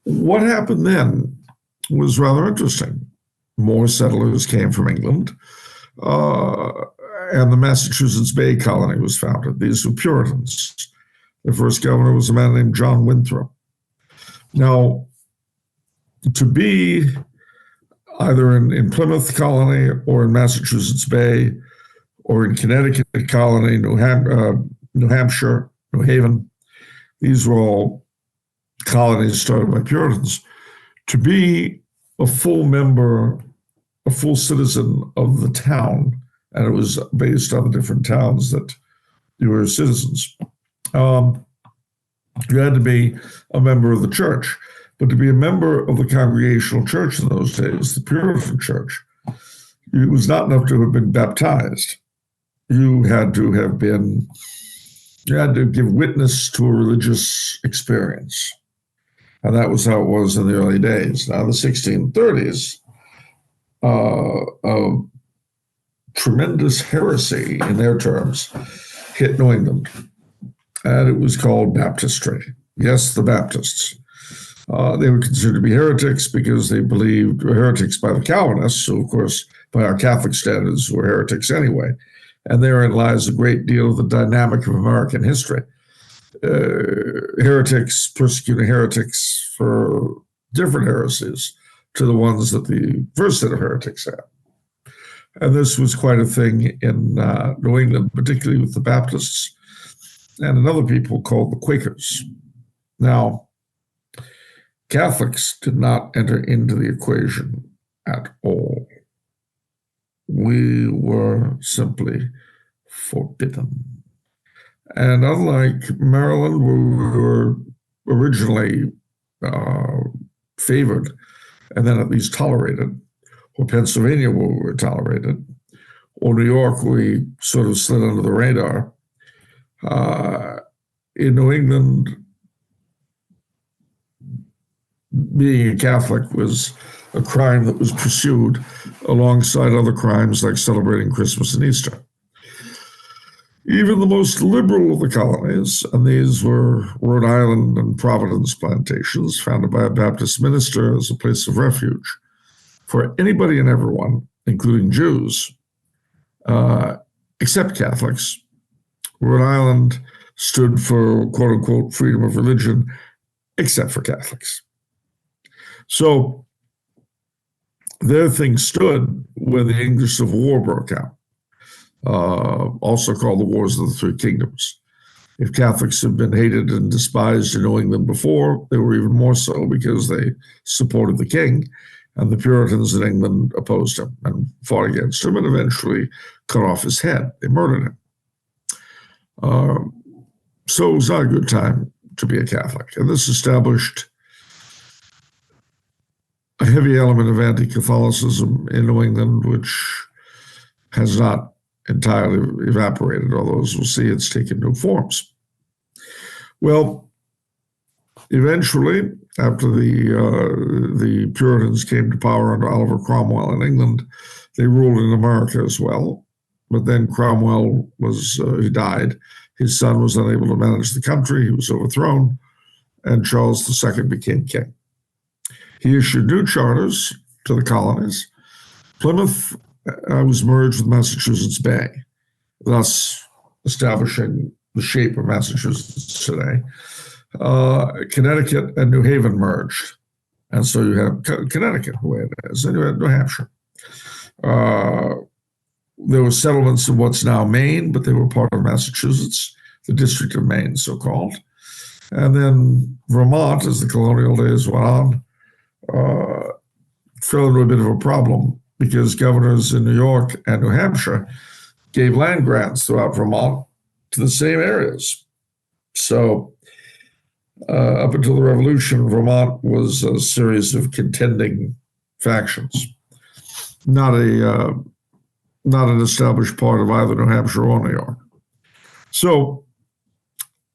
what happened then was rather interesting. More settlers came from England, uh, and the Massachusetts Bay Colony was founded. These were Puritans. The first governor was a man named John Winthrop. Now, to be either in Plymouth Colony or in Massachusetts Bay or in Connecticut Colony, New Hampshire, New Haven, these were all colonies started by Puritans. To be a full member, a full citizen of the town, and it was based on the different towns that you were citizens. You had to be a member of the church, but to be a member of the Congregational Church in those days, the Puritan Church, it was not enough to have been baptized. You had to give witness to a religious experience. And that was how it was in the early days. Now, the 1630s, a tremendous heresy, in their terms, hit New England. And it was called baptistry. Yes, the Baptists. They were considered to be heretics because they believed, heretics by the Calvinists, who, of course, by our Catholic standards, were heretics anyway. And therein lies a great deal of the dynamic of American history. Heretics persecuting heretics for different heresies to the ones that the first set of heretics had. And this was quite a thing in New England, particularly with the Baptists and another people called the Quakers. Now, Catholics did not enter into the equation at all. We were simply forbidden. And unlike Maryland, where we were originally favored and then at least tolerated, or Pennsylvania, where we were tolerated, or New York, where we sort of slid under the radar, in New England, being a Catholic was a crime that was pursued alongside other crimes like celebrating Christmas and Easter. Even the most liberal of the colonies, and these were Rhode Island and Providence plantations, founded by a Baptist minister as a place of refuge for anybody and everyone, including Jews, except Catholics. Rhode Island stood for, quote unquote, freedom of religion, except for Catholics. So their thing stood when the English Civil War broke out, also called the Wars of the Three Kingdoms. If Catholics had been hated and despised in New England before, they were even more so because they supported the king, and the Puritans in England opposed him and fought against him and eventually cut off his head. They murdered him. So it was not a good time to be a Catholic. And this established a heavy element of anti-Catholicism in New England, which has not entirely evaporated, although as we'll see, it's taken new forms. Well, eventually, after the Puritans came to power under Oliver Cromwell in England, they ruled in America as well. But then Cromwell he died. His son was unable to manage the country. He was overthrown, and Charles II became king. He issued new charters to the colonies. Plymouth was merged with Massachusetts Bay, thus establishing the shape of Massachusetts today. Connecticut and New Haven merged. And so you have Connecticut, the way it is, and you had New Hampshire. There were settlements in what's now Maine, but they were part of Massachusetts, the District of Maine, so-called. And then Vermont, as the colonial days went on, fell into a bit of a problem because governors in New York and New Hampshire gave land grants throughout Vermont to the same areas. So up until the Revolution, Vermont was a series of contending factions, not an established part of either New Hampshire or New York. So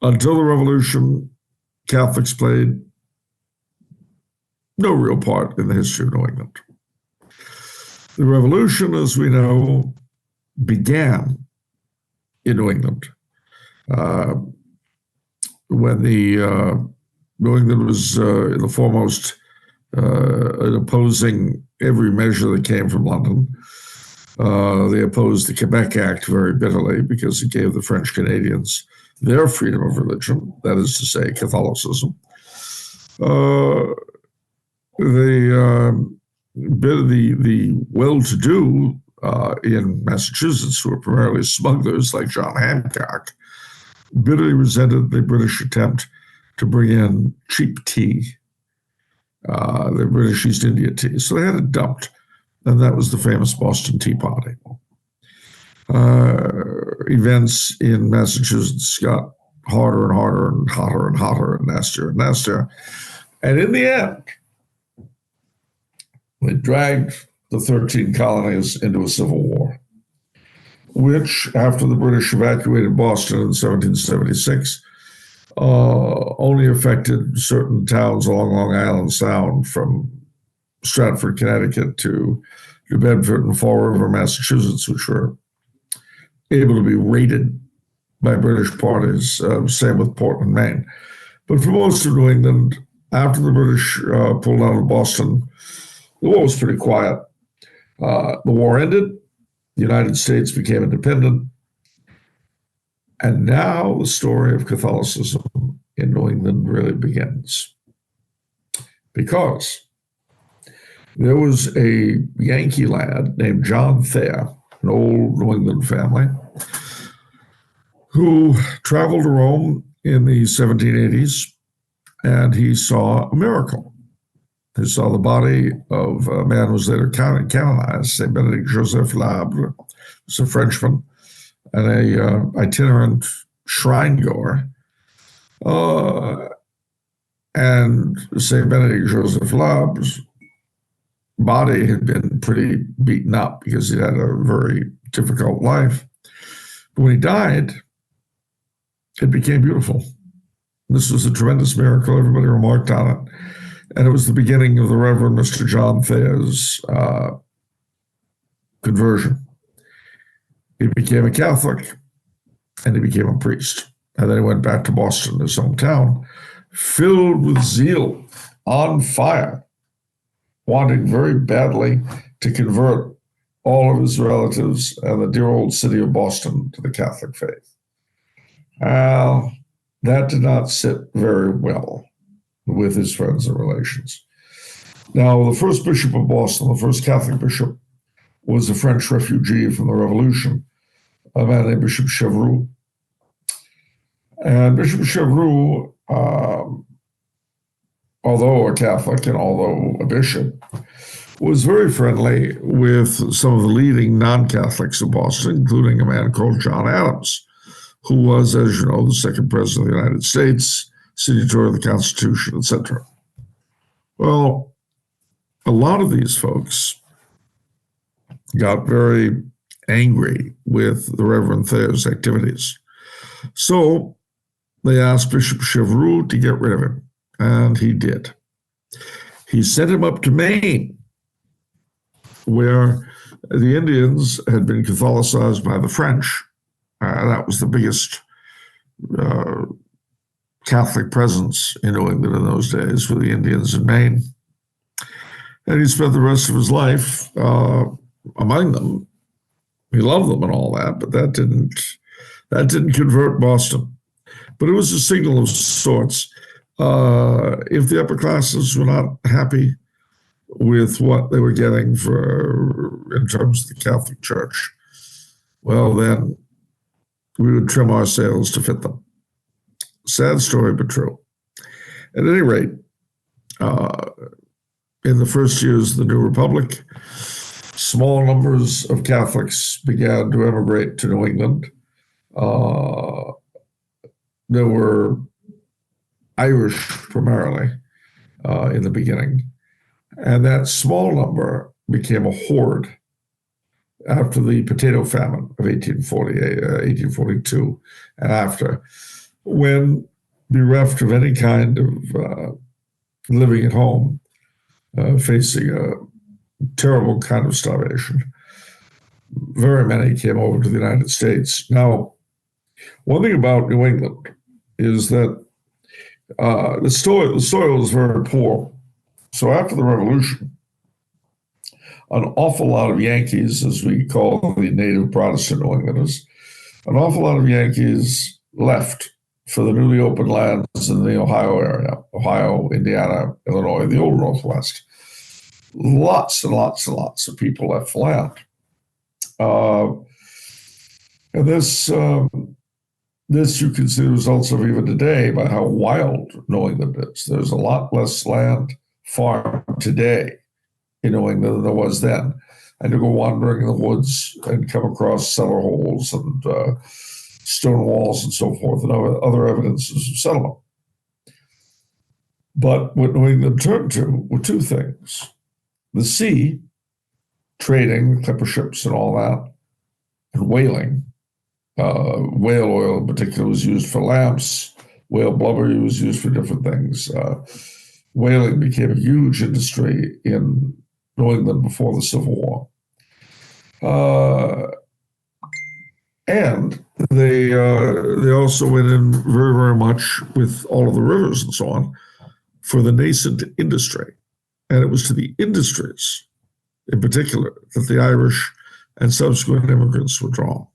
until the Revolution, Catholics played no real part in the history of New England. The Revolution, as we know, began in New England when the New England was in the foremost in opposing every measure that came from London. They opposed the Quebec Act very bitterly because it gave the French Canadians their freedom of religion, that is to say, Catholicism. The well-to-do in Massachusetts, who were primarily smugglers like John Hancock, bitterly resented the British attempt to bring in cheap tea, the British East India tea. So they had it dumped, and that was the famous Boston Tea Party. Events in Massachusetts got harder and harder and hotter and hotter and nastier and nastier. And in the end, they dragged the 13 colonies into a civil war, which, after the British evacuated Boston in 1776, only affected certain towns along Long Island Sound, from Stratford, Connecticut to New Bedford and Fall River, Massachusetts, which were able to be raided by British parties. Same with Portland, Maine. But for most of New England, after the British pulled out of Boston, the war was pretty quiet. The war ended. The United States became independent. And now the story of Catholicism in New England really begins. Because there was a Yankee lad named John Thayer, an old New England family, who traveled to Rome in the 1780s, and he saw a miracle. He saw the body of a man who was later canonized, St. Benedict Joseph Labre, who's a Frenchman, and a itinerant shrine goer. And St. Benedict Joseph Labre's body had been pretty beaten up because he had a very difficult life. But when he died, it became beautiful. This was a tremendous miracle. Everybody remarked on it. And it was the beginning of the Reverend Mr. John Thayer's conversion. He became a Catholic, and he became a priest. And then he went back to Boston, his hometown, filled with zeal, on fire, wanting very badly to convert all of his relatives and the dear old city of Boston to the Catholic faith. That did not sit very well with his friends and relations. Now, the first bishop of Boston, the first Catholic bishop, was a French refugee from the Revolution, a man named Bishop Chevreul. And Bishop Chevreul, although a Catholic and although a bishop, was very friendly with some of the leading non-Catholics of Boston, including a man called John Adams, who was, as you know, the second president of the United States, signature of the Constitution, etc. Well, a lot of these folks got very angry with the Reverend Thayer's activities. So they asked Bishop Chevreul to get rid of him, and he did. He sent him up to Maine, where the Indians had been Catholicized by the French. That was the biggest Catholic presence in New England in those days, for the Indians in Maine. And he spent the rest of his life among them. He loved them and all that, but that didn't convert Boston. But it was a signal of sorts. If the upper classes were not happy with what they were getting in terms of the Catholic Church, well, then we would trim our sails to fit them. Sad story, but true. At any rate, in the first years of the New Republic, small numbers of Catholics began to emigrate to New England. There were Irish primarily in the beginning, and that small number became a horde after the potato famine of 1842 and after, when bereft of any kind of living at home, facing a terrible kind of starvation, very many came over to the United States. Now, one thing about New England is that The soil was very poor. So after the Revolution, an awful lot of Yankees, as we call the native Protestant New Englanders, an awful lot of Yankees left for the newly opened lands in the Ohio area, Ohio, Indiana, Illinois, the old Northwest. Lots and lots and lots of people left the land. And this you can see the results of even today by how wild New England is. There's a lot less land farmed today in New England than there was then. And to go wandering in the woods and come across cellar holes and stone walls and so forth, and other evidences of settlement. But what New England turned to were two things: the sea, trading, clipper ships and all that, and whaling. Whale oil in particular was used for lamps. Whale blubber was used for different things. Whaling became a huge industry in New England before the Civil War. And they also went in very, very much with all of the rivers and so on for the nascent industry. And it was to the industries in particular that the Irish and subsequent immigrants were drawn.